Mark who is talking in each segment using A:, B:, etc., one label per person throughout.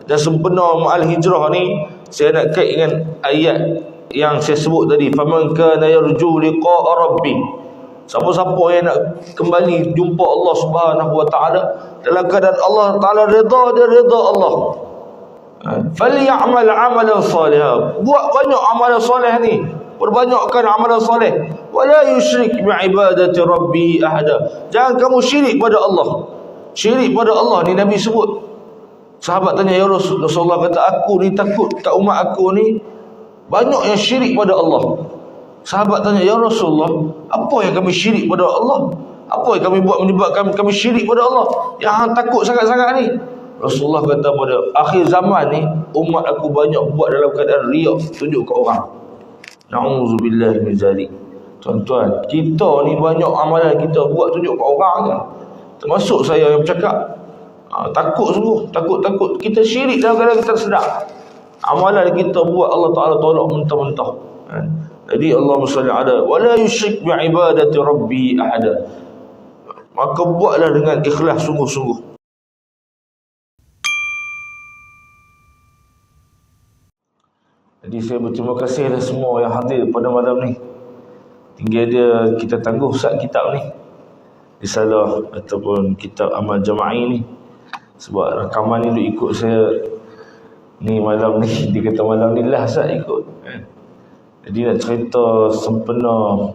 A: dan sempena ma'al hijrah ni, saya nak kait dengan ayat yang saya sebut tadi, faman kana yarju liqa'a rabbi. Siapa-siapa yang nak kembali jumpa Allah Subhanahu wa taala dalam keadaan Allah taala redha, dia redha Allah. Falyamal amalan salihan. Buat banyak amalan soleh ni. Perbanyakkan amalan soleh. Wala yusyrik bi'ibadati rabbi ahada. Jangan kamu syirik pada Allah. Syirik pada Allah ni Nabi sebut. Sahabat tanya, ya Rasulullah, kata aku ni takut kat umat aku ni banyak yang syirik pada Allah. Sahabat tanya, ya Rasulullah, apa yang kami syirik pada Allah? Apa yang kami buat menyebabkan kami syirik pada Allah? Yang hang takut sangat-sangat ni. Rasulullah kata pada akhir zaman ni, umat aku banyak buat dalam keadaan riak, tunjuk ke orang. Na'udzubillah min zalik. Tuan-tuan, kita ni banyak amalan kita buat tunjuk ke orang je. Termasuk saya yang bercakap. Takut sungguh, takut kita syirik dalam keadaan kita sedar. Amalan kita buat Allah Ta'ala tolak mentah-mentah. Jadi Allahumma salli ala wala yusyrik bi'ibadati rabbi ahada. Maka buatlah dengan ikhlas sungguh-sungguh. Jadi saya berterima kasih kepada semua yang hadir pada malam ni. Tinggal dia kita tangguh sat kitab ni, risalah ataupun kitab amal jama'i ni. Sebab rakaman ni duk ikut saya ni malam ni. Dia kata malam ni lah sat ikut. Jadi nak cerita sempena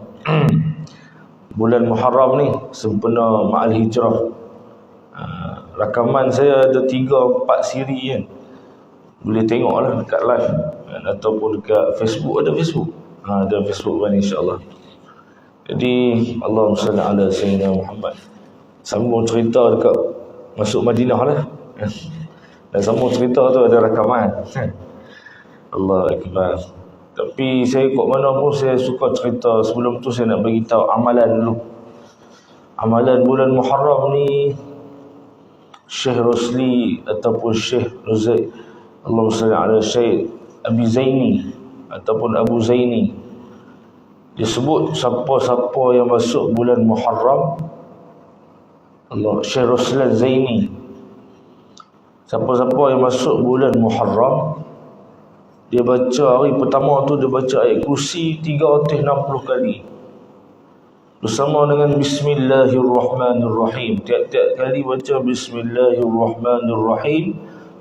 A: bulan Muharram ni, sempena ma'al hijrah. Rakaman saya ada 3-4 siri kan. Boleh tengok lah dekat live ataupun dekat Facebook. Ada Facebook? Ada Facebook kan, insyaAllah. Jadi Allahumma salli ala sayyidina Muhammad. Sambung cerita dekat masuk Madinah lah. Dan sambung cerita tu ada rakaman. Allah Akbar. Tapi saya ikut mana pun saya suka cerita. Sebelum tu saya nak beritahu amalan dulu. Amalan bulan Muharram ni, Syekh Rosli ataupun Syekh Rozai, Allahumma salli ala Syekh Abi Zaini ataupun Abu Zaini, dia sebut siapa-siapa yang masuk bulan Muharram, Allah, Syekh Roslan Zaini, siapa-siapa yang masuk bulan Muharram, dia baca hari pertama tu, dia baca ayat kursi 360 kali bersama dengan Bismillahirrahmanirrahim. Tiap-tiap kali baca Bismillahirrahmanirrahim,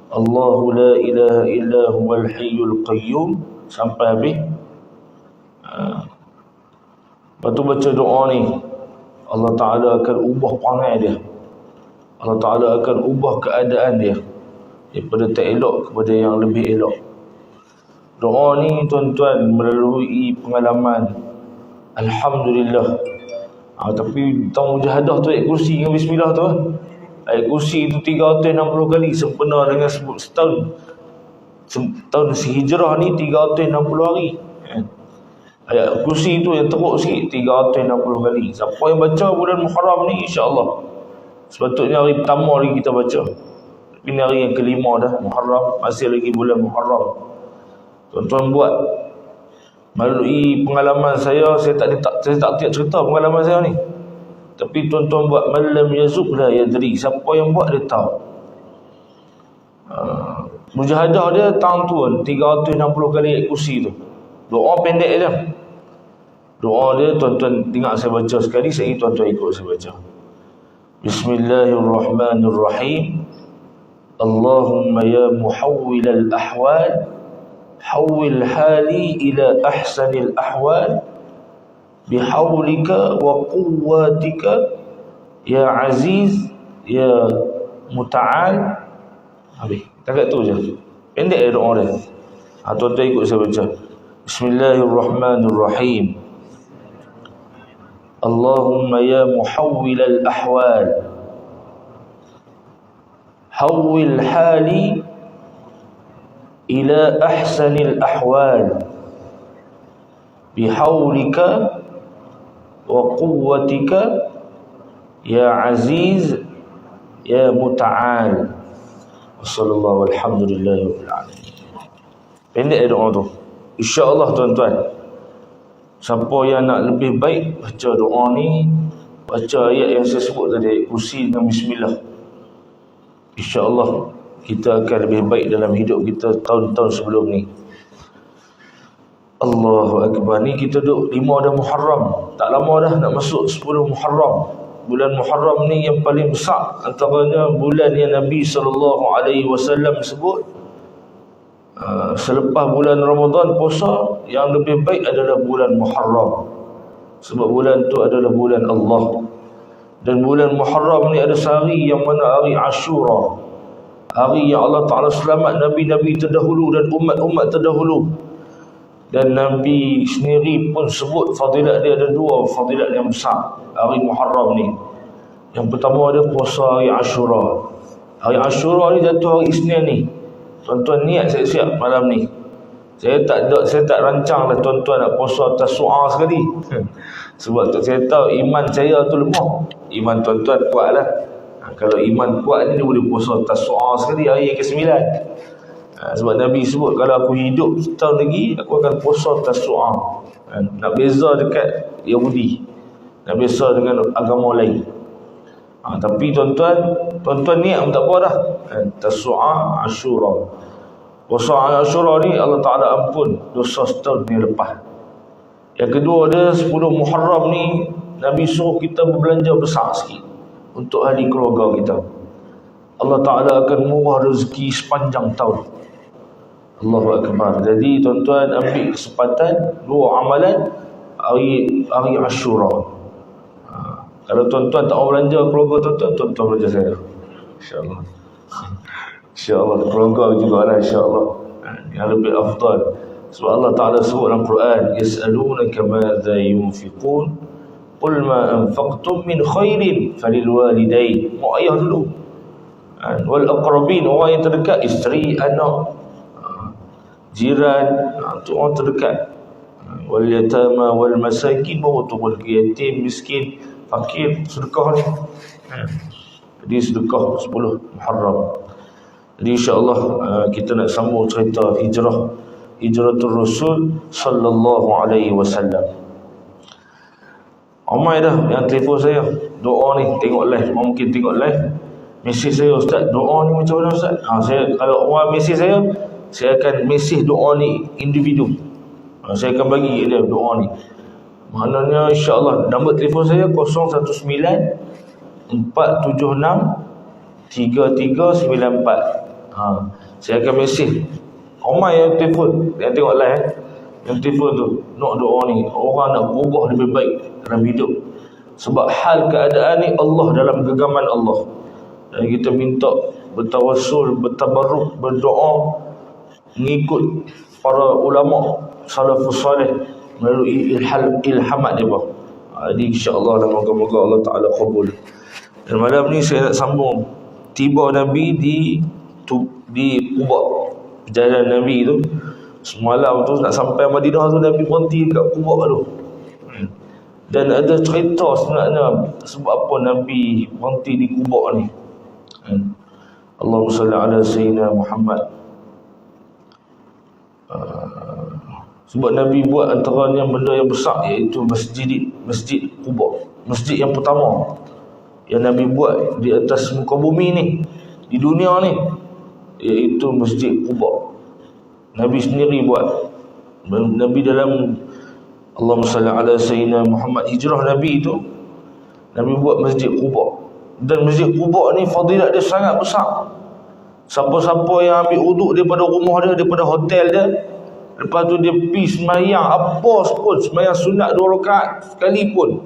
A: Allahu la ilaha illa huwal hayyul qayyum, sampai habis. Lepas tu baca doa ni, Allah Ta'ala akan ubah perangai dia, Allah Ta'ala akan ubah keadaan dia daripada tak elok kepada yang lebih elok. Doa ni tuan-tuan melalui pengalaman, alhamdulillah. Tapi tahu mujahadah tu ayat kursi dengan bismillah tu, ayat kursi tu 360 kali sempena dengan setahun. Tahun hijrah ni 360 hari. Ayat kursi tu yang teruk sikit 360 kali. Siapa yang baca bulan Muharram ni, insya-Allah sepatutnya hari pertama lagi kita baca. Tapi ni hari yang kelima dah Muharram, masih lagi bulan Muharram. Tuan-tuan buat. Melalui pengalaman saya tak cerita pengalaman saya ni. Tapi tuan-tuan buat, malam yazub la yadri, siapa yang buat dia tahu. Mujahadah dia tuan 360 kali ayat kursi tu. Doa pendek je. Doa dia tuan-tuan tengok saya baca sekali, saya tuan-tuan ikut saya baca. Bismillahirrahmanirrahim. Allahumma ya muhawwilal ahwal, hawwil hali ila ahsanil ahwal bihawlika wa quwwatika ya aziz ya muta'al. Habis. Takat tu je. Pendek doa dia. Tuan-tuan ikut saya baca. Bismillahirrahmanirrahim. Allahumma ya muhawwilal ahwal, hawwil hali ila ahsanil ahwal bihawlika wa quwwatika ya aziz ya muta'al. Wassallallahu alhamdulillahi rabbil alamin. Pendek doa tu. InsyaAllah tuan-tuan, siapa yang nak lebih baik baca doa ni, baca ayat yang saya sebut tadi, kursi dengan bismillah, InsyaAllah kita akan lebih baik dalam hidup kita tahun-tahun sebelum ni. Allahu Akbar. Ni kita duduk 5 dah Muharram. Tak lama dah nak masuk 10 Muharram. Bulan Muharram ni yang paling besar, antaranya bulan yang Nabi SAW sebut selepas bulan Ramadan puasa, yang lebih baik adalah bulan Muharram. Sebab bulan tu adalah bulan Allah. Dan bulan Muharram ni ada sehari yang mana hari Ashura. Hari yang Allah Ta'ala selamat Nabi-Nabi terdahulu dan umat-umat terdahulu. Dan Nabi sendiri pun sebut fadilat dia ada 2 fadilat yang besar hari Muharram ni. Yang pertama ada puasa hari Ashura. Hari Ashura ni jatuh hari Isnin ni. Tuan-tuan niat siap-siap malam ni. Saya tak rancang lah tuan-tuan nak puasa Tasu'a sekali. Sebab tu saya tahu iman saya tu lemah. Iman tuan-tuan kuat lah. Kalau iman kuat ni dia boleh puasa Tasu'a sekali hari yang ke-9. Sebab Nabi sebut kalau aku hidup setahun lagi aku akan puasa Tasu'a. Nak beza dekat Yahudi, nak beza dengan agama lain. Tapi tuan-tuan niat pun tak apa dah. Tasu'a Ashura. Puasa Ashura ni Allah Ta'ala ampun dosa setahun yang lepas. Yang kedua ada 10 Muharram ni Nabi suruh kita berbelanja besar sikit untuk ahli keluarga kita. Allah Ta'ala akan murah rezeki sepanjang tahun. Allahu Akbar. Jadi tuan-tuan ambil kesempatan 2 amalan hari Ashura. Kalau tuan-tuan tak mau belanja keluarga tuan-tuan belanja saya, InsyaAllah. InsyaAllah keluarga juga lah, InsyaAllah yang lebih afdal. Sebab Allah Ta'ala sebut dalam Quran, yas'alunaka madza yunfiqun qul ma anfaqtum min khairin falil walidain. Mak ayah dulu, wal aqrabin, orang yang terdekat, isteri, anak, jiran, tu orang terdekat, wal yatama wal masakin, bawa tu wal yatim, miskin, fakir, sedekah ni. Jadi sedekah 10 Muharram. Jadi insya-Allah kita nak sambung cerita Hijratul Rasul sallallahu alaihi wasallam. Ramai dah yang telefon saya, doa ni tengok live, mungkin tengok live, mesej saya, ustaz doa ni macam mana ustaz? Saya kalau orang mesej saya akan mesej doa ni individu. Saya akan bagi dia doa ni. Maknanya insya-Allah nombor telefon saya 019 476 3394. Saya akan mesej. Ramai yang telefon, yang tengok live yang telefon tu nak doa ni. Orang nak berubah lebih baik dalam hidup. Sebab hal keadaan ni Allah dalam genggaman Allah. Dan kita minta bertawassul, bertabarruk, berdoa mengikut para ulama salafus salih melalui ilhamat dia. Jadi insya-Allah moga-moga Allah Taala kabul. Dan malam ni saya nak sambung tiba Nabi di Quba. Perjalanan Nabi tu semalam tu nak sampai Madinah tu Nabi berhenti kat Quba tu. Dan ada cerita sebenarnya sebab apa Nabi berhenti di Quba ni. Allahumma salli ala sayyidina Muhammad. Sebab Nabi buat antaranya benda yang besar, iaitu Masjid Quba. Masjid yang pertama yang Nabi buat di atas muka bumi ni, di dunia ni, iaitu Masjid Quba. Nabi sendiri buat. Nabi dalam Allahumma salli ala sayyidina Muhammad, hijrah Nabi itu Nabi buat Masjid Quba. Dan Masjid Quba ni fadilat dia sangat besar. Siapa-siapa yang ambil uduk daripada rumah dia, daripada hotel dia, lepas tu dia pergi sembahyang apa pun, sembahyang sunat 2 rakaat sekalipun,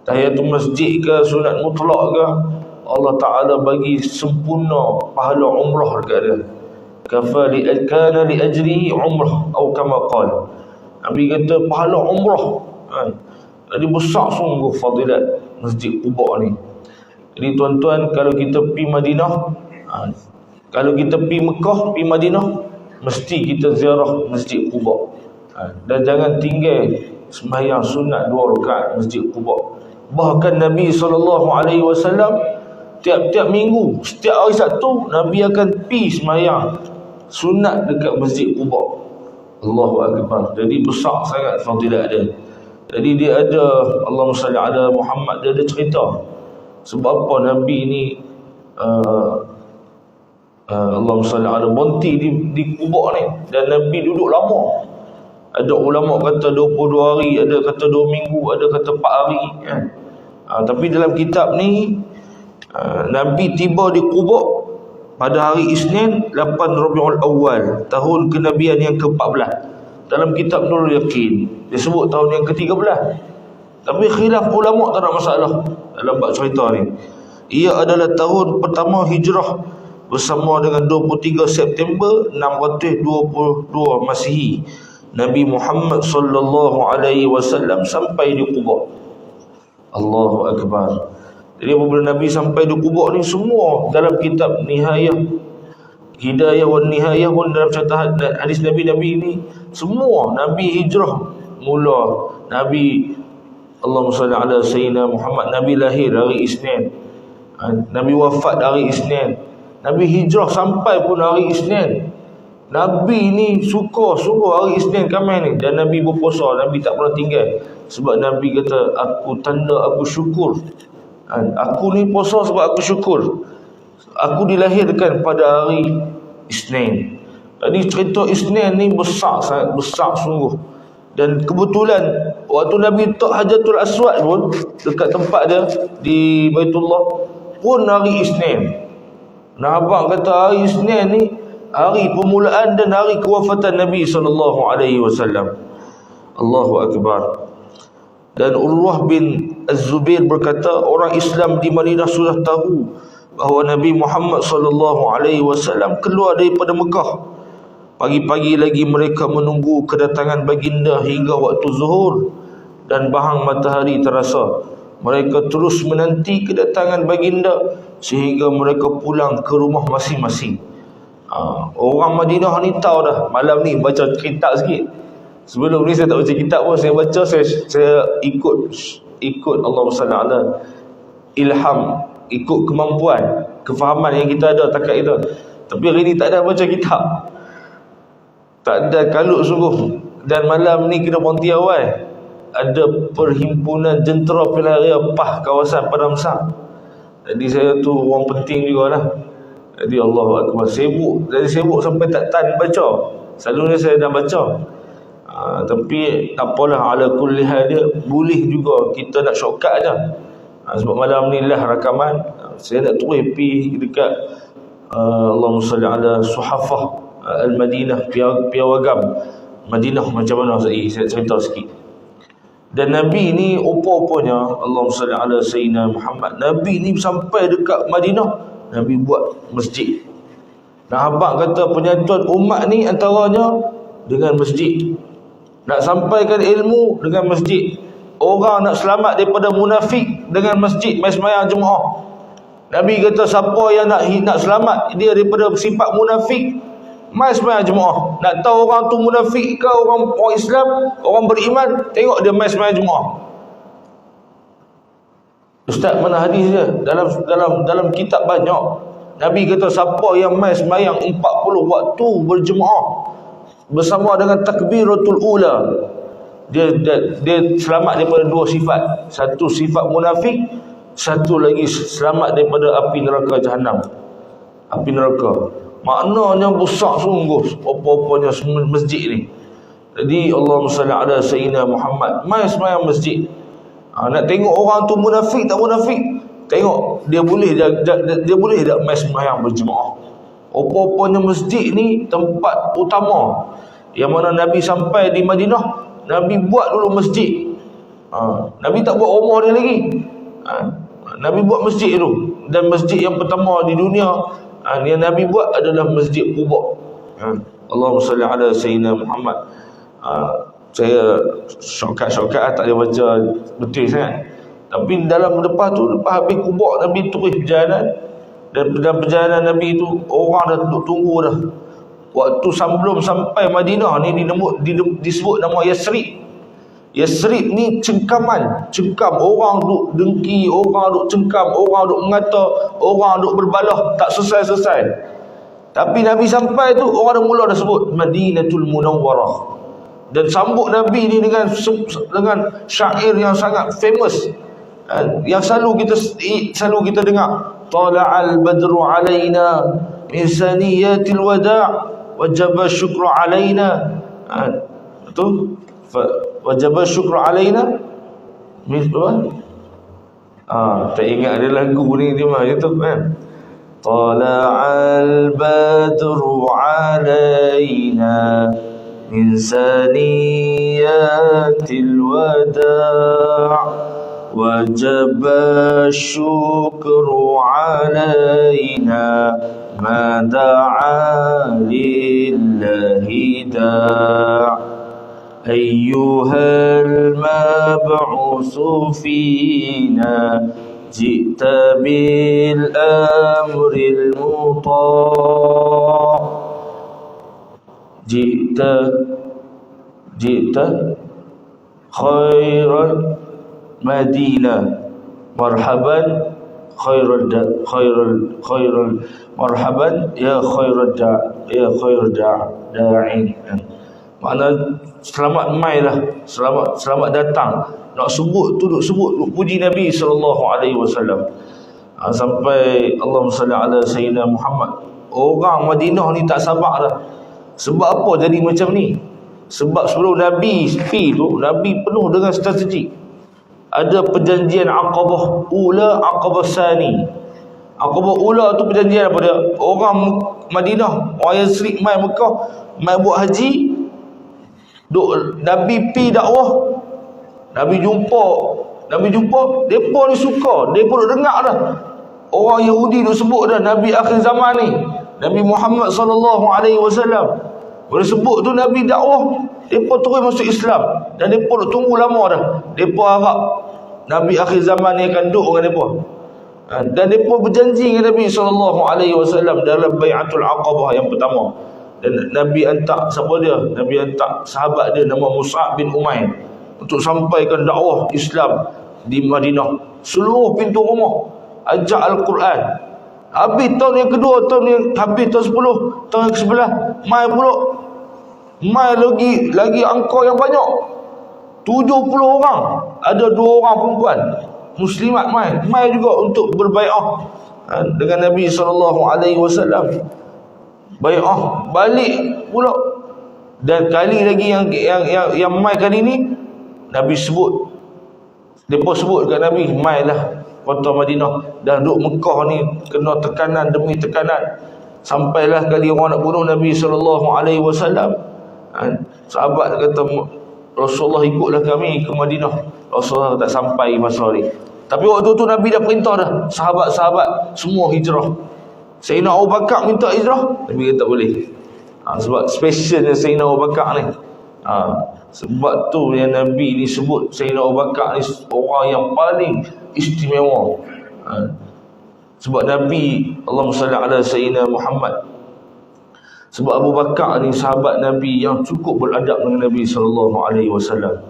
A: tahiyatul masjid ke, sunat mutlak ke, Allah Ta'ala bagi sempurna pahala umrah dekat dia. Kana li ajrihi umrah atau kama qala. Nabi kata pahala umrah. Jadi besar sungguh fadilat Masjid Quba ni. Jadi tuan-tuan, kalau kita pergi Madinah, kalau kita pergi Mekah, pergi Madinah, mesti kita ziarah Masjid Quba. Dan jangan tinggal sembahyang sunat 2 rakaat Masjid Quba. Bahkan Nabi SAW tiap-tiap minggu, setiap hari Sabtu, Nabi akan pergi sembahyang sunat dekat Masjid Quba. Allahu Akbar. Jadi besar sangat fadilat dia. Jadi dia ada, Allahumma salli ala Muhammad, dia ada cerita sebab apa Nabi ni Allahumma salli ala Monti di kubur ni. Dan Nabi duduk lama. Ada ulama kata 22 hari, ada kata 2 minggu, ada kata 4 hari kan. Tapi dalam kitab ni Nabi tiba di kubur pada hari Isnin 8 Rabiul Awal tahun kenabian yang ke-14. Dalam kitab Nurul Yaqin dia sebut tahun yang ke-13. Tapi khilaf ulama tak ada masalah dalam bab cerita ni. Ia adalah tahun pertama hijrah bersama dengan 23 September 622 Masihi. Nabi Muhammad sallallahu alaihi wasallam sampai di Quba. Allahu akbar. Jadi apabila Nabi sampai di Quba ni, semua dalam kitab Nihayah, Hidayah wan Nihayah pun dalam catatan hadis Nabi ni, semua Nabi hijrah mula. Nabi, Allahumma salli ala Sayyidina Muhammad, Nabi lahir hari Isnin, Nabi wafat hari Isnin, Nabi hijrah sampai pun hari Isnin. Nabi ni suka sungguh hari Isnin Khamis ni. Dan Nabi berpuasa, Nabi tak pernah tinggal. Sebab Nabi kata, aku tanda aku syukur. Aku ni puasa sebab aku syukur. Aku dilahirkan pada hari Isnin. Jadi cerita Isnin ni besar, sangat besar sungguh. Dan kebetulan waktu Nabi tak Hajatul Aswad pun, dekat tempat dia di Baitullah pun hari Isnin. Nah, abang kata hari Isnin ni hari permulaan dan hari kewafatan Nabi SAW. Allahu Akbar. Dan Urwah bin Az-Zubair berkata, orang Islam di Madinah sudah tahu bahawa Nabi Muhammad SAW keluar daripada Mekah. Pagi-pagi lagi mereka menunggu kedatangan baginda hingga waktu zuhur dan bahang matahari terasa. Mereka terus menanti kedatangan baginda sehingga mereka pulang ke rumah masing-masing. Orang Madinah ni tahu dah. Malam ni baca kitab sikit. Sebelum ni saya tak baca kitab pun, saya baca, saya ikut Allahumma salli ala ilham, ikut kemampuan, kefahaman yang kita ada takat kita. Tapi hari ni tak ada baca kitab, tak ada, kalut sungguh. Dan malam ni kena berhenti awal. Ada perhimpunan jentera pilihan PAH kawasan Padang Besar. Jadi saya tu orang penting jugalah. Jadi Allahu Akbar, sibuk. Jadi sibuk sampai tak tahan baca. Selalunya saya dah baca. Tapi tak apalah, ala kulli hal dia boleh juga kita nak shortcut aja. Sebab malam ni lah rakaman. Saya nak terus pergi dekat Allahumma salli ala Suhafah Al-Madinah, Piawagam Madinah macam mana saya cerita sikit. Dan Nabi ni apa-apanya, Allahumma salli ala Sayyidina Muhammad, Nabi ni sampai dekat Madinah Nabi buat masjid. Nah, abang kata penyatuan umat ni antaranya dengan masjid. Nak sampaikan ilmu dengan masjid. Orang nak selamat daripada munafik dengan masjid, mai sembahyang Jumaat. Nabi kata siapa yang nak selamat dia daripada sifat munafik, mai sembahyang Jumaat. Nak tahu orang tu munafik ke orang Islam, orang beriman, tengok dia mai sembahyang Jumaat. Ustaz, mana hadis dia? Dalam kitab banyak. Nabi kata siapa yang mai sembahyang 40 waktu berjemaah bersama dengan takbiratul ula, dia selamat daripada dua sifat. Satu sifat munafik, satu lagi selamat daripada api neraka Jahannam. Api neraka. Maknanya besar sungguh apa-apanya masjid ni. Jadi Allahumma salli ala Sayyidina Muhammad, mai sembahyang masjid. Nak tengok orang tu munafik tak munafik, tengok dia boleh tak mai sembahyang berjemaah. Apa-apanya masjid ni tempat utama. Yang mana Nabi sampai di Madinah, Nabi buat dulu masjid. Nabi tak buat rumah dia lagi. Nabi buat masjid dulu. Dan masjid yang pertama di dunia yang Nabi buat adalah Masjid Quba. Allahumma salli ala Sayyidina Muhammad. Saya shortcut tak boleh baca betul sangat. Tapi dalam lepas habis Quba, Nabi terus berjalan. Dan dalam perjalanan Nabi tu orang dah tunggu dah. Waktu sebelum sampai Madinah ni disebut nama Yasrib. Yasrib ni cengkam, orang duk dengki, orang duk cengkam, orang duk mengata, orang duk berbalah, tak selesai-selesai. Tapi Nabi sampai tu orang dah mula dah sebut Madinatul Munawwarah. Dan sambut Nabi ni dengan syair yang sangat famous, yang selalu kita dengar, tala'al badru alaina min saniyatil wada' wajaba syukru alaina. Betul? Wajaba syukru alaina min apa? Tak ingat ada lagu ni mah itu kan. Tala'al badru alaina min saniyatil wada' wajaba syukru alaina ma da'a lillahi da' ayyuhal mab'usu fina ji'ta bil amril muta' ji'ta khairal Madinah marhaban khairul marhaban ya khairul da'in. Makna selamat mai lah, selamat datang. Nak sebut tu duk puji Nabi sallallahu alaihi wasallam. Sampai Allahumma salli ala sayyidina Muhammad. Orang Madinah ni tak sabar dah. Sebab apa jadi macam ni? Sebab sebelum Nabi pi tu, Nabi penuh dengan strategi. Ada perjanjian Aqabah Ula, Aqabah Sani. Aqabah Ula tu perjanjian apa dia? Orang Madinah, orang Yasrib mai Mekah, mai buat haji, duk Nabi pi dakwah. Nabi jumpa, depa ni suka, depa duk dengar dah. Orang Yahudi duk sebut dah Nabi akhir zaman ni, Nabi Muhammad sallallahu alaihi wasallam. Bila sebut tu Nabi dakwah, depa terus masuk Islam dan depa duk tunggu lama dah. Depa harap Nabi akhir zaman ni akan duduk dengan depa. Dan depa berjanji dengan Nabi sallallahu alaihi wasallam dalam Bai'atul Aqabah yang pertama. Dan Nabi hantar siapa dia? Nabi hantar sahabat dia nama Mus'ab bin Umair untuk sampaikan dakwah Islam di Madinah. Seluruh pintu rumah ajak Al-Quran. Habis tahun yang kedua, habis tahun 10, tahun yang ke-11, mai pula. Mai lagi angka yang banyak. 70 orang. Ada 2 orang perempuan muslimat mai juga untuk berbai'ah dengan Nabi sallallahu alaihi wasallam. Bai'ah balik pula. Dan kali lagi yang mai kali ni Nabi sebut, depa sebut kat Nabi, mailah kota Madinah. Dah duduk Mekah ni kena tekanan demi tekanan. Sampailah kali orang nak bunuh Nabi sallallahu alaihi wasallam. Sahabat kata, Rasulullah ikutlah kami ke Madinah. Rasulullah tak sampai masa ni. Tapi waktu tu Nabi dah perintah dah, sahabat-sahabat semua hijrah. Sayyidina Abu Bakar minta hijrah, Nabi kata tak boleh. Sebab specialnya Sayyidina Abu Bakar ni. Sebab tu yang Nabi ni sebut Sayyidina Abu Bakar ni orang yang paling istimewa. Sebab Nabi, Allahumma salli ala Sayyidina Muhammad. Sebab Abu Bakar ni sahabat Nabi yang cukup beradab dengan Nabi sallallahu alaihi wasallam.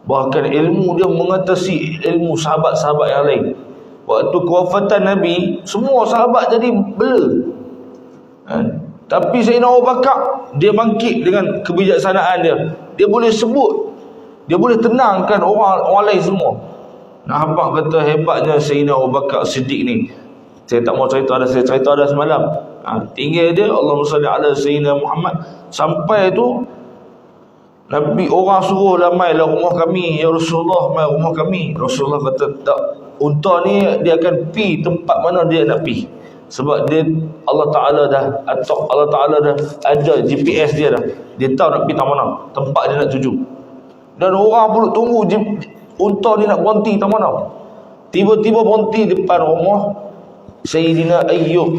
A: Bahkan ilmu dia mengatasi ilmu sahabat-sahabat yang lain. Waktu kewafatan Nabi, semua sahabat jadi bela. Tapi Sayyidina Abu Bakar, dia bangkit dengan kebijaksanaan dia. Dia boleh sebut, dia boleh tenangkan orang lain semua. Nah, abang kata hebatnya Sayyidina Abu Bakar Siddiq ni. Saya tak mau cerita dah, saya cerita dah semalam. Tinggal dia, Allahumma salli ala Sayyidina Muhammad. Sampai tu Nabi orang suruh lah, mai lah rumah kami ya Rasulullah, mai rumah kami. Rasulullah kata tak, unta ni dia akan pi tempat mana dia nak pi. Sebab dia Allah Ta'ala dah ada GPS dia dah. Dia tahu nak pi tak mana, tempat dia nak tuju. Dan orang pun tunggu unta ni nak berhenti tak mana. Tiba-tiba berhenti depan rumah Sayyidina Ayyub.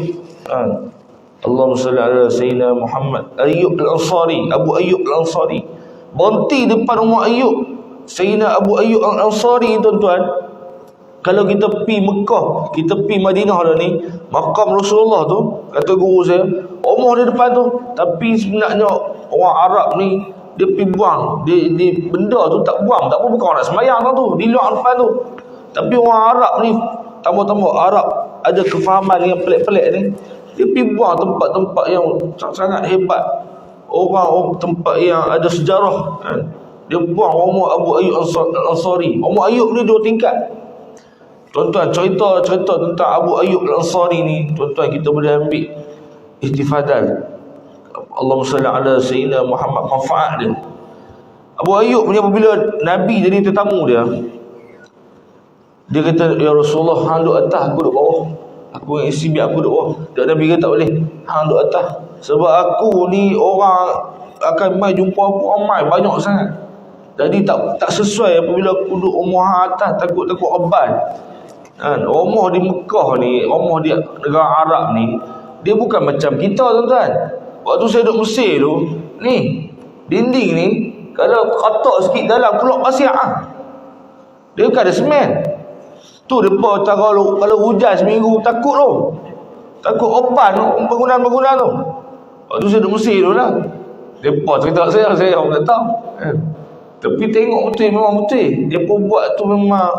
A: Allahumma salli ala Sayyidina Muhammad. Ayyub Al-Ansari, Abu Ayyub Al-Ansari. Berhenti depan rumah Ayyub. Sayyidina Abu Ayyub Al-Ansari, tuan-tuan. Kalau kita pi Mekah, kita pi Madinah dah ni, makam Rasulullah tu, kata guru saya, rumah dia depan tu. Tapi sebenarnya orang Arab ni, dia pi buang, dia benda tu tak buang, tak apa, bukan orang nak sembahyang tu, di luar depan tu. Tapi orang Arab ni, tambah-tambah Arab ada kefahaman yang pelik-pelik ni, dia pi buang tempat-tempat yang sangat hebat, orang tempat yang ada sejarah. Dia buang rumah Abu Ayyub Al-Ansari. Rumah Ayyub ni 2 tingkat. Tuan-tuan, cerita tentang Abu Ayyub Al-Ansari ni, tuan-tuan, kita boleh ambil Ihtifadal. Allahumma salli ala Sayyidina Muhammad, manfaat dia. Abu Ayyub punya apabila Nabi jadi tetamu dia kata, ya Rasulullah, hang duduk atas, aku duduk bawah. Aku dengan isteri biar aku duduk bawah. Dan Nabi kata tak boleh, hang duduk atas. Sebab aku ni orang akan mai jumpa aku ramai, banyak sangat. Jadi tak sesuai apabila aku duduk rumah atas, takut oban. Kan, rumah di Mekah ni, rumah di negara Arab ni, dia bukan macam kita, tuan-tuan. Waktu saya duduk Mesir tu, ni dinding ni kalau kotak sikit dalam keluar pasir dia bukan ada semen. Tu depa kalau hujan seminggu takut tu. Takut oban bangunan-bangunan tu. Waktu saya duduk Mesir tu lah. Depa cerita saya orang tak tahu. Tapi tengok betul, memang betul. Dia pun buat tu memang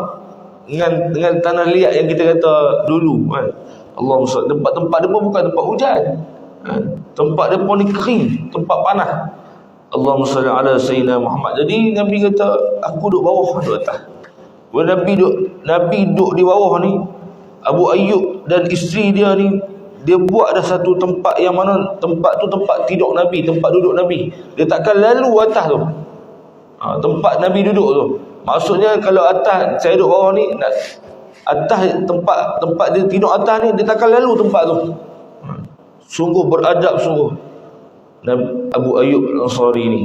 A: dengan tanah liat yang kita kata dulu kan. Allahumma salli. Tempat-tempat dia pun bukan tempat hujan. Tempat dia pun ni kering, tempat panas. Allahumma salli ala Sayyidina Muhammad. Jadi Nabi kata, aku duduk bawah, duduk atas. Bila Nabi duduk di bawah ni, Abu Ayyub dan isteri dia ni, dia buat dah satu tempat yang mana tempat tu tempat tidur Nabi, tempat duduk Nabi. Dia takkan lalu atas tu. Tempat Nabi duduk tu. Maksudnya kalau atas, saya duduk bawah ni, atas tempat dia tidur atas ni, dia takkan lalu tempat tu. Sungguh beradab sungguh Abu Ayyub Al-Ansari ni.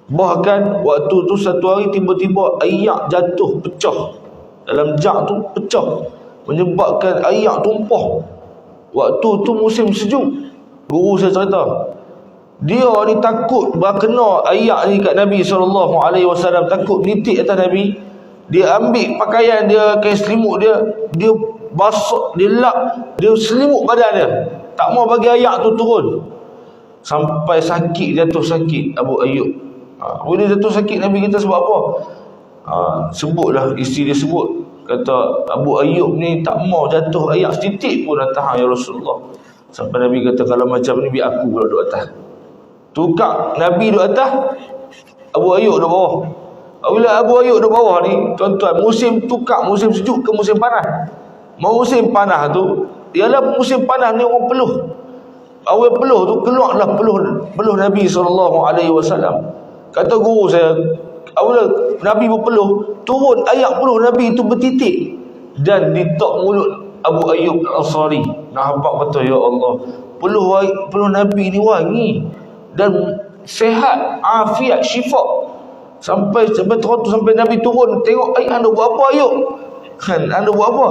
A: Bahkan waktu tu satu hari tiba-tiba ayak jatuh, pecah. Dalam jak tu pecah, menyebabkan ayak tumpah. Waktu tu musim sejuk. Guru saya cerita, dia ni takut berkena ayak ni kat Nabi SAW. Takut nitik atas Nabi. Dia ambil pakaian dia, kain selimut dia, dia basuh, dia lap, dia selimut badan dia, tak mau bagi ayak tu turun. Sampai sakit, jatuh sakit Abu Ayyub. Bila jatuh sakit, Nabi kita sebab apa? Sebutlah, isteri dia sebut, kata Abu Ayyub ni tak mau jatuh ayak setitik pun dah tahan ya Rasulullah. Sampai Nabi kata, kalau macam ni biar aku pula duduk atas. Tukar Nabi duduk atas, Abu Ayyub duduk bawah. Bila Abu Ayyub duduk bawah ni, tuan-tuan, musim tukar, musim sejuk ke musim panas. Musim panas tu ialah musim panas ni orang peluh. Awal peluh tu keluarlah peluh Nabi SAW. Kata guru saya, awal Nabi berpeluh, turun ayak peluh Nabi tu bertitik dan di tok mulut Abu Ayyub Al-Ansari. Nampak betul, ya Allah, peluh Nabi ni wangi dan sehat, afiat, syifa. Sampai terus sampai Nabi turun tengok, anda buat apa Ayyub? Kan, anda buat apa?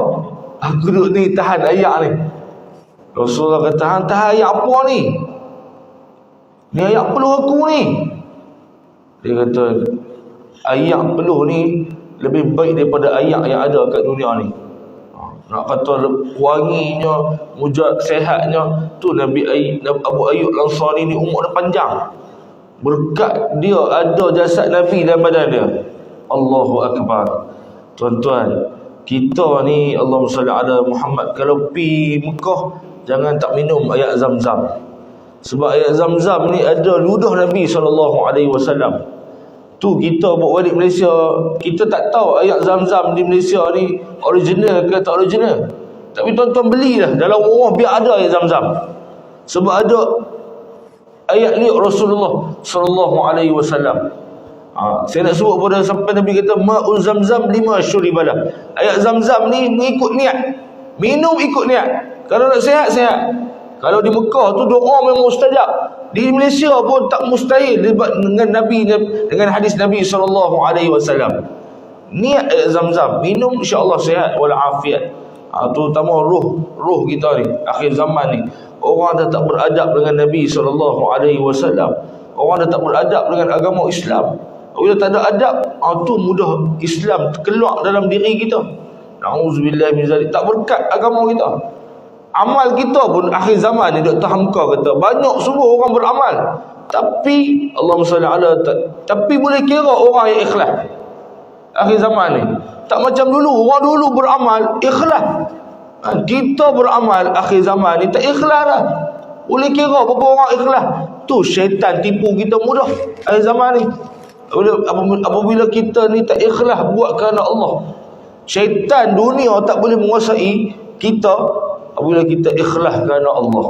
A: Aku duduk ni tahan ayak ni. Rasulullah kata, tahan ayak apa ni? Ni ayak peluh aku ni. Dia kata, ayak peluh ni lebih baik daripada ayak yang ada kat dunia ni. Nak kata wanginya, mujad sehatnya, tu Abu Ayyub Al-Ansari ni umur dia panjang. Berkat dia ada jasad Nabi dalam badan dia. Allahu Akbar. Tuan-tuan, kita ni Allahumma salli ala Muhammad, kalau pi Mekah jangan tak minum air Zam-Zam. Sebab air Zam-Zam ni ada ludah Nabi SAW. Tu kita bawa balik Malaysia, kita tak tahu air Zam-Zam di Malaysia ni original ke tak original. Tapi tuan-tuan belilah dalam rumah biar ada air Zam-Zam. Sebab ada ayat ni Rasulullah SAW. Saya nak sebut pada sampai Nabi kata ma'u Zam-Zam lima syuribalah. Ayat Zam-Zam ni mengikut niat, minum ikut niat. Kalau nak sihat, sihat. Kalau di Mekah tu doa memang mustajab. Di Malaysia pun tak mustahil dengan Nabi, dengan hadis Nabi SAW. Niat ayat Zam-Zam, minum insya-Allah sihat wal afiat. Terutama roh kita ni akhir zaman ni, orang dah tak beradab dengan Nabi SAW. Orang dah tak beradab dengan agama Islam. Bila tak ada adab, tu mudah Islam keluar dalam diri kita. Na'udzubillah min zalik. Tak berkat agama kita. Amal kita pun akhir zaman ni, Dr. Hamka kata, banyak semua orang beramal, tapi Allahumma salli ala, tapi boleh kira orang yang ikhlas akhir zaman ni. Tak macam dulu, orang dulu beramal ikhlas. Kita beramal akhir zaman ni tak ikhlas dah. Boleh kira berapa orang ikhlas. Tu syaitan tipu kita mudah akhir zaman ni. Apabila kita ni tak ikhlas buat kerana Allah, syaitan dunia tak boleh menguasai kita apabila kita ikhlas kerana Allah.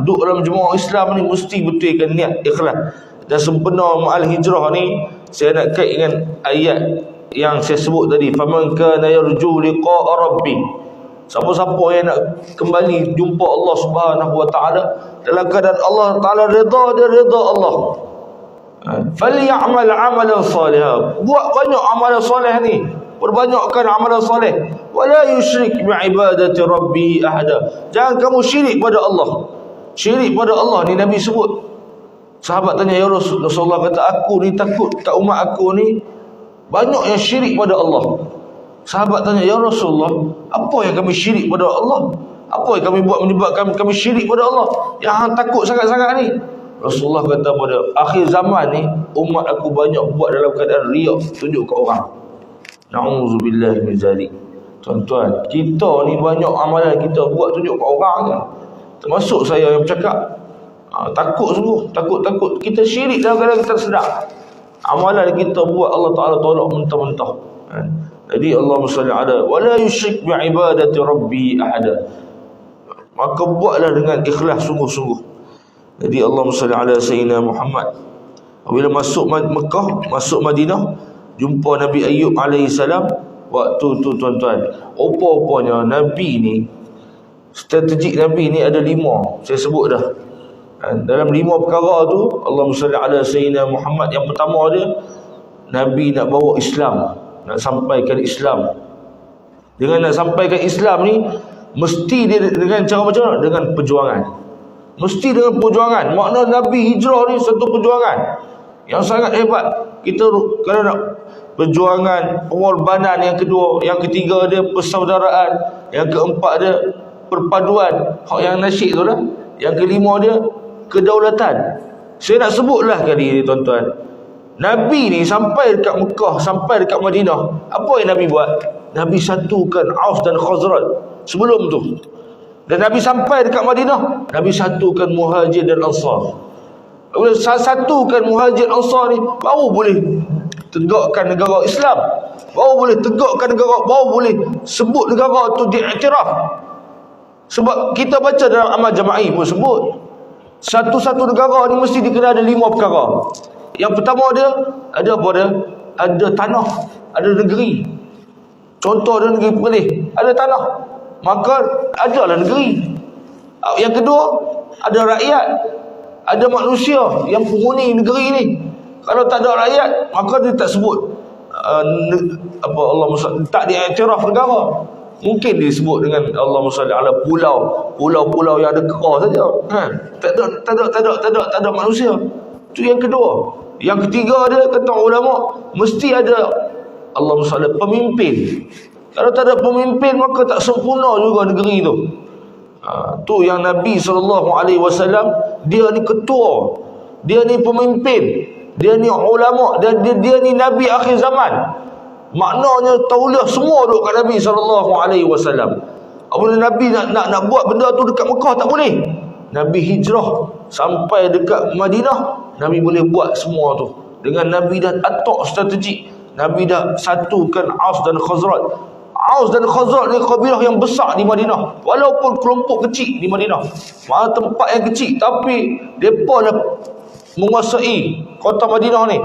A: Duduk dalam jemaah Islam ni mesti betulkan niat ikhlas. Dan sempena ma'al hijrah ni, saya nak kait dengan ayat yang saya sebut tadi, faman kana yarju liqa'a rabbi. Siapa-siapa yang nak kembali jumpa Allah Subhanahu wa taala dalam keadaan Allah taala redha, dia redha Allah. Falyamal amalan salihan. Buat banyak amalan soleh ni. Perbanyakkan amalan soleh. Wala yusyrik bi'ibadati rabbi ahada. Jangan kamu syirik pada Allah. Syirik pada Allah ni Nabi sebut. Sahabat tanya, ya Rasulullah, kata aku ni takut kat umat aku ni banyak yang syirik pada Allah. Sahabat tanya, ya Rasulullah, apa yang kami syirik pada Allah? Apa yang kami buat menyebabkan kami syirik pada Allah yang hang takut sangat-sangat ni? Rasulullah kata pada akhir zaman ni, umat aku banyak buat dalam keadaan riak, tunjuk ke orang. Na'udzubillah min zalik. Tuan-tuan, kita ni banyak amalan kita buat tunjuk ke orang je. Termasuk saya yang bercakap. Takut sungguh, takut kita syirik dalam keadaan kita sedar. Amalan kita buat Allah Ta'ala tolak mentah-mentah. Jadi Allahumma salli ala wala yusyrik bi'ibadati rabbi ahada. Maka buatlah dengan ikhlas sungguh-sungguh. Jadi Allahumma salli ala sayyidina Muhammad. Bila masuk Mekah, masuk Madinah, jumpa Nabi Ayub alaihissalam. Waktu tu tuan-tuan, rupa-rupanya Nabi ni, strategik Nabi ni ada 5. Saya sebut dah. Dalam 5 perkara tu, Allahumma salli ala sayyidina Muhammad. Yang pertama dia, Nabi nak bawa Islam, nak sampaikan Islam. Dengan nak sampaikan Islam ni, mesti dia dengan cara macam mana? Dengan perjuangan. Mesti dengan perjuangan. Makna Nabi hijrah ni satu perjuangan yang sangat hebat. Kita kalau nak perjuangan, pengorbanan yang kedua, yang ketiga dia persaudaraan, yang keempat dia perpaduan, hak yang nasyid tu lah. Yang kelima dia kedaulatan. Saya nak sebutlah kali ni tuan-tuan. Nabi ni sampai dekat Mekah, sampai dekat Madinah, apa yang Nabi buat? Nabi satukan Aus dan Khazraj sebelum tu. Dan Nabi sampai dekat Madinah, Nabi satukan Muhajir dan Ansar. Bila satukan Muhajir Ansar ni, baru boleh tegakkan negara Islam, baru boleh tegakkan negara, baru boleh sebut negara tu diiktiraf. Sebab kita baca dalam amal jama'i pun sebut, satu-satu negara ni mesti dikena ada 5 perkara. Yang pertama dia ada apa dia? Ada tanah, ada negeri. Contoh dia negeri Perlis, ada tanah, maka adalah negeri. Yang kedua, ada rakyat, ada manusia yang penghuni negeri ni. Kalau tak ada rakyat, maka dia tak sebut tak diiktiraf negara. Mungkin disebut dengan Allahumma salli ala pulau-pulau yang ada kera saja. Tak ada manusia. Itu yang kedua. Yang ketiga dia kata ulama, mesti ada Allahumma salli pemimpin. Kalau tak ada pemimpin, maka tak sempurna juga negeri tu. Tu yang Nabi SAW, dia ni ketua, dia ni pemimpin, dia ni ulama, dia ni Nabi akhir zaman. Maknanya tauliah semua duduk kat Nabi SAW. Apabila Nabi nak buat benda tu dekat Mekah, tak boleh. Nabi hijrah sampai dekat Madinah, Nabi boleh buat semua tu. Dengan Nabi dah atok strategi, Nabi dah satukan Aus dan Khazraj. Aus dan Khazraj ni kabilah yang besar di Madinah, walaupun kelompok kecil di Madinah, mana tempat yang kecil, tapi mereka dah menguasai kota Madinah ni.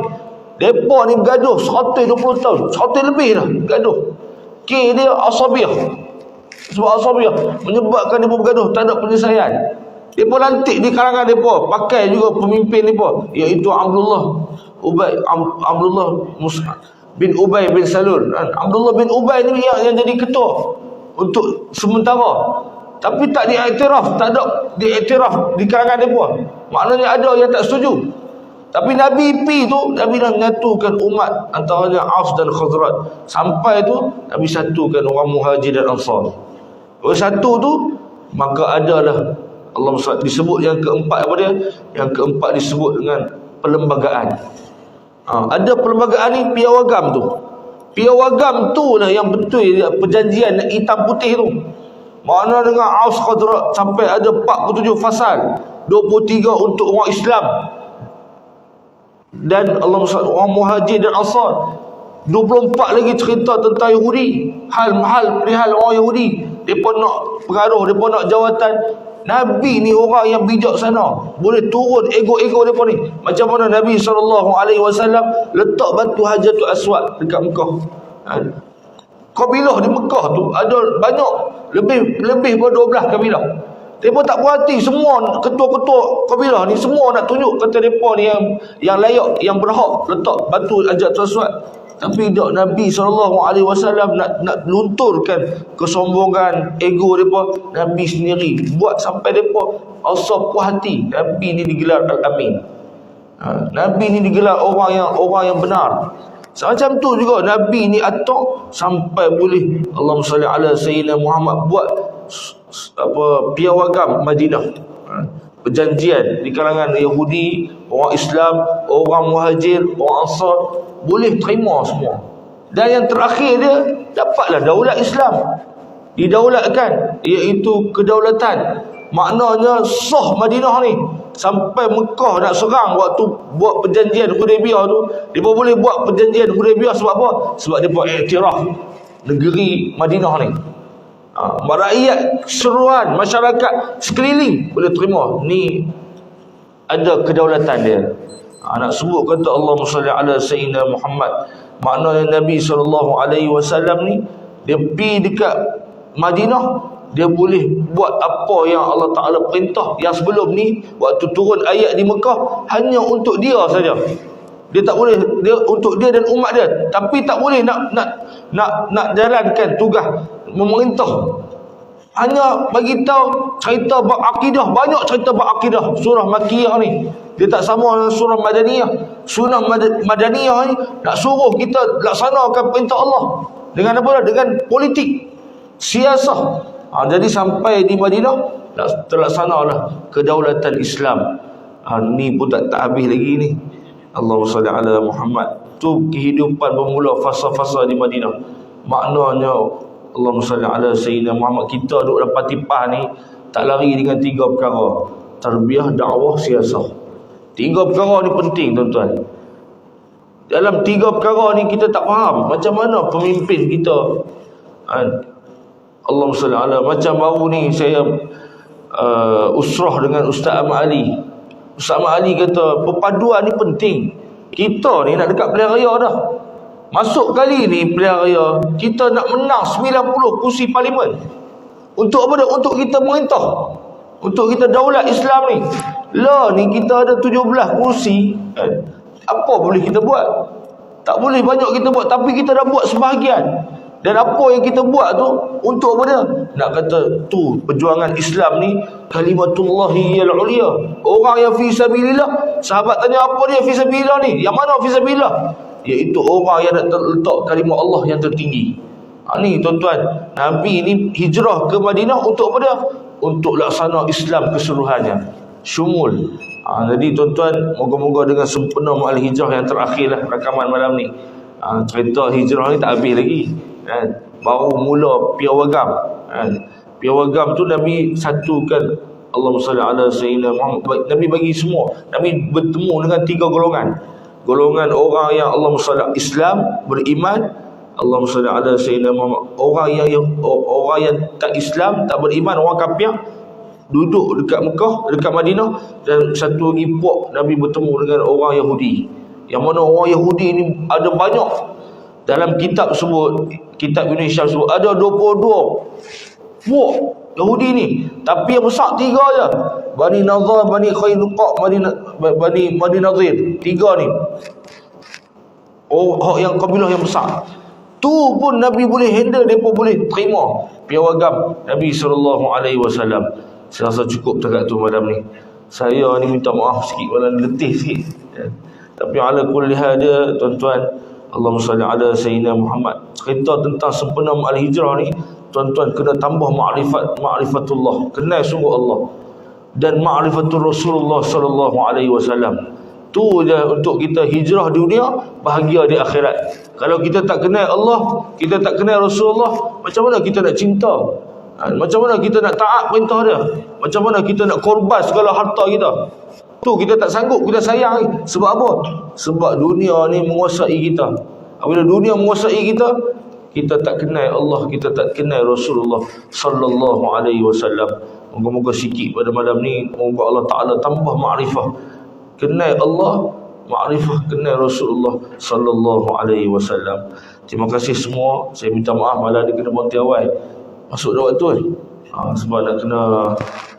A: Mereka ni bergaduh 120 tahun, 100 lebih dah bergaduh. Dia Asabiyah. Sebab Asabiyah menyebabkan mereka bergaduh, tak ada penyelesaian. Mereka lantik di kalangan mereka, pakai juga pemimpin mereka, iaitu Abdullah bin Ubay bin Salul. Abdullah bin Ubay ni yang jadi ketua untuk sementara, tapi tak diiktiraf, tak ada diiktiraf di kalangan mereka. Maknanya ada yang tak setuju. Tapi Nabi Nabi dah menyatukan umat antaranya Aus dan Khazraj. Sampai tu Nabi satukan orang Muhajir dan Ansar. Kalau satu tu, maka adalah Allah disebut yang keempat apa dia? Yang keempat disebut dengan perlembagaan. Ada perlembagaan ni, piawagam tu. Piawagam tu lah yang betul perjanjian hitam putih tu. Mana dengan Aus Khazraj sampai ada 47 fasal, 23 untuk orang Islam, dan Allah orang Muhajir dan Ansar. 24 lagi cerita tentang Yahudi. Perihal orang Yahudi. Mereka nak pengaruh, mereka nak jawatan. Nabi ni orang yang bijak sana, boleh turun ego-ego mereka ni. Macam mana Nabi SAW letak batu Hajarul Aswad dekat Mekah. Kabilah di Mekah tu ada banyak, lebih pada 12 kabilah. Mereka tak berhati, semua ketua-ketua kabilah ni semua nak tunjuk kata mereka ni yang layak, yang berhak letak batu Hajarul Aswad. Tapi tak, Nabi SAW nak lunturkan kesombongan, ego mereka. Nabi sendiri buat sampai mereka rasa puas hati. Nabi ni digelar Al-Amin. Nabi ni digelar orang yang benar. Macam tu juga Nabi ni atok sampai boleh Allahumma salli ala Sayyidina Muhammad buat piawagam Madinah. Perjanjian di kalangan Yahudi, orang Islam, orang Muhajir, orang Ansar boleh terima semua. Dan yang terakhir dia dapatlah daulat Islam, didaulatkan, iaitu kedaulatan. Maknanya sah Madinah ni. Sampai Mekah nak serang waktu buat perjanjian Hudaibiyah tu, dia boleh buat perjanjian Hudaibiyah sebab apa? Sebab dia buat iktiraf negeri Madinah ni. Rakyat seruan, masyarakat sekeliling boleh terima ni ada kedaulatan dia. Nak sebut kata Allahumma salli ala Sayyidina Muhammad, maknanya Nabi SAW ni dia pergi dekat Madinah, dia boleh buat apa yang Allah Ta'ala perintah. Yang sebelum ni waktu turun ayat di Mekah hanya untuk dia saja. Dia tak boleh, dia untuk dia dan umat dia, tapi tak boleh nak jalankan tugas memerintah. Hanya bagi tahu cerita bab akidah, banyak cerita bab akidah surah Makkiyah ni. Dia tak sama dengan surah Madaniyah. Surah Madaniyah ni nak suruh kita laksanakan perintah Allah dengan apa? Dengan politik, siasah. Jadi sampai di Madinah terlaksanalah kedaulatan Islam. Ni pun tak habis lagi ni. Allahumma salli ala Muhammad. Tu kehidupan bermula fasa-fasa di Madinah. Maknanya Allahumma salli ala Sayyidina Muhammad. Kita duduk dapat tipah ni tak lari dengan 3 perkara: tarbiyah, dakwah, siasah. 3 perkara ni penting tuan-tuan. Dalam 3 perkara ni kita tak faham macam mana pemimpin kita. Allahumma salli ala. Macam baru ni saya usrah dengan Ustaz Ahmad Ali. Ustaz Ahmad Ali kata perpaduan ni penting. Kita ni nak dekat pilihan raya dah. Masuk kali ni pilihan raya, kita nak menang 90 kursi parlimen. Untuk apa dah? Untuk kita merintah, untuk kita daulat Islam ni. Lah ni kita ada 17 kursi. Apa boleh kita buat? Tak boleh banyak kita buat, tapi kita dah buat sebahagian. Dan apa yang kita buat tu untuk apa dia? Nak kata tu perjuangan Islam ni kalimatullahi al-uliya. Orang yang fi sabilillah. Sahabat tanya apa dia fi sabilillah ni? Yang mana fi sabilillah? Iaitu orang yang nak letak kalimah Allah yang tertinggi. Ni tuan-tuan, Nabi ni hijrah ke Madinah untuk apa dia? Untuk laksana Islam keseluruhannya, syumul. Jadi tuan-tuan, moga-moga dengan sempurna mu'al hijrah yang terakhir lah rakaman malam ni. Cerita hijrah ni tak habis lagi. Baru mula piawagam. Piawagam tu Nabi satukan. Allahumma salli ala Sayyidina Muhammad. Nabi bagi semua. Nabi bertemu dengan 3 golongan. Golongan orang yang Allahumma salli Islam, beriman. Allahumma salli ala Sayyidina Muhammad. Orang yang tak Islam, tak beriman, orang kafir, duduk dekat Mekah, dekat Madinah. Dan satu lagi puak Nabi bertemu dengan orang Yahudi. Yang mana orang Yahudi ni ada banyak. Dalam kitab sebut, kitab Indonesia sebut ada 22 puak Yahudi ni, tapi yang besar 3 je. Bani Nadhir, Bani Khainuqa, Bani Nadhir. 3 ni. Yang kabilah yang besar. Tu pun Nabi boleh handle, mereka boleh terima piawagam Nabi SAW. Saya rasa cukup dekat tu malam ni. Saya ni minta maaf sikit, malam letih sikit. Tapi ala kulli hal dia, tuan-tuan, Allahumma salli ala Sayyidina Muhammad. Cerita tentang sempurna mu'al hijrah ni, tuan-tuan kena tambah ma'rifatullah, kenal sungguh Allah, dan ma'rifatul Rasulullah SAW. Tu je untuk kita hijrah dunia, bahagia di akhirat. Kalau kita tak kenal Allah, kita tak kenal Rasulullah, macam mana kita nak cinta? Macam mana kita nak taat perintah dia? Macam mana kita nak korban segala harta kita? Tu kita tak sanggup, kita sayang. Sebab apa? Sebab dunia ni menguasai kita. Apabila dunia menguasai kita, kita tak kenal Allah, kita tak kenal Rasulullah sallallahu alaihi wasallam. Moga-moga sikit pada malam ni, moga Allah Taala tambah makrifah. Kenal Allah, makrifah kenal Rasulullah sallallahu alaihi wasallam. Terima kasih semua. Saya minta maaf malam ni kena berhenti awal. Masuk dah waktu ni. Sebab nak kena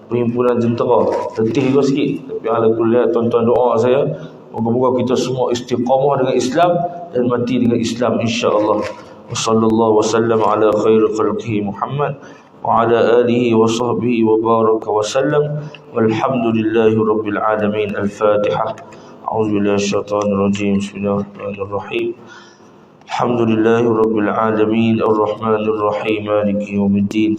A: perhimpunan jentera. Letih juga sikit. Tapi ala kulli tuan-tuan doa saya, moga-moga kita semua istiqamah dengan Islam dan mati dengan Islam insya-Allah. Wassallallahu wasallam ala khairi khalqihi Muhammad wa ala alihi wa sahbihi wa baraka wa sallam walhamdulillahi rabbil alamin. Al-Fatihah. A'udzu billahi minasyaitonir rajim. Bismillahirrahmanirrahim. Alhamdulillahi rabbil alamin arrahmanir rahim maliki yaumiddin.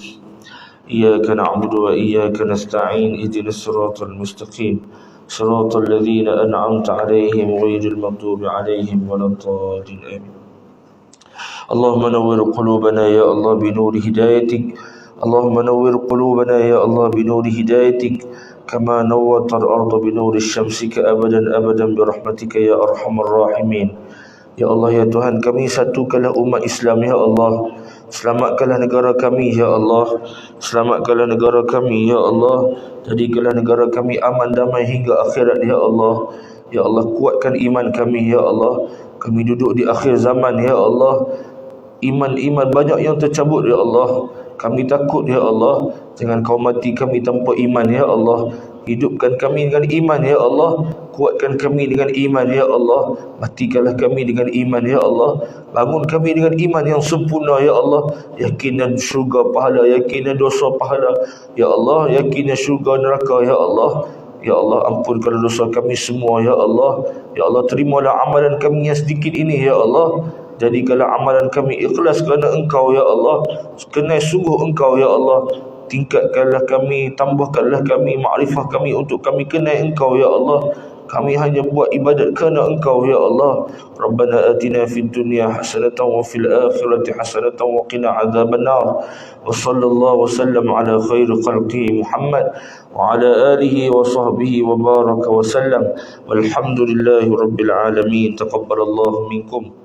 A: Iyyaka na'budu wa iyyaka nasta'in ihdinas siratal mustaqim siratal ladzina an'amta 'alaihim ghairil maghdubi 'alaihim waladdallin. Amin. اللهم نور قلوبنا يا الله بنور هدايتك. اللهم نور قلوبنا يا الله بنور هدايتك كما نورت الأرض بنور الشمس أبدا أبدا برحمتك يا أرحم الراحمين. Ya Allah, ya Tuhan kami, satukanlah umat Islam ya Allah. Selamatkanlah negara kami ya Allah. Selamatkanlah negara kami ya Allah. Jadikanlah negara kami aman damai hingga akhirat ya Allah. Ya Allah, kuatkan iman kami ya Allah. Kami duduk di akhir zaman ya Allah. Iman-iman banyak yang tercabut ya Allah. Kami takut ya Allah, jangan kau mati kami tanpa iman ya Allah. Hidupkan kami dengan iman ya Allah. Kuatkan kami dengan iman ya Allah. Matikanlah kami dengan iman ya Allah. Bangun kami dengan iman yang sempurna ya Allah. Yakinkan syurga pahala, yakinkan dosa pahala ya Allah. Yakinkan syurga neraka ya Allah. Ya Allah, ampunkanlah dosa kami semua ya Allah. Ya Allah, terimalah amalan kami yang sedikit ini ya Allah. Jadikanlah amalan kami ikhlas kerana Engkau ya Allah. Kenal sungguh Engkau ya Allah. Tingkatkanlah kami, tambahkanlah kami makrifah kami untuk kami kenal Engkau ya Allah. Kami hanya buat ibadat kerana Engkau ya Allah. Rabbana atina fid dunya hasanatan wa fil akhirati hasanatan wa qina adzabannar. Wa sallallahu wa sallam ala khairi khalqihi Muhammad wa ala alihi wa sahbihi wa baraka wa sallam. Walhamdulillahi rabbil alamin. Taqabbalallahu minkum.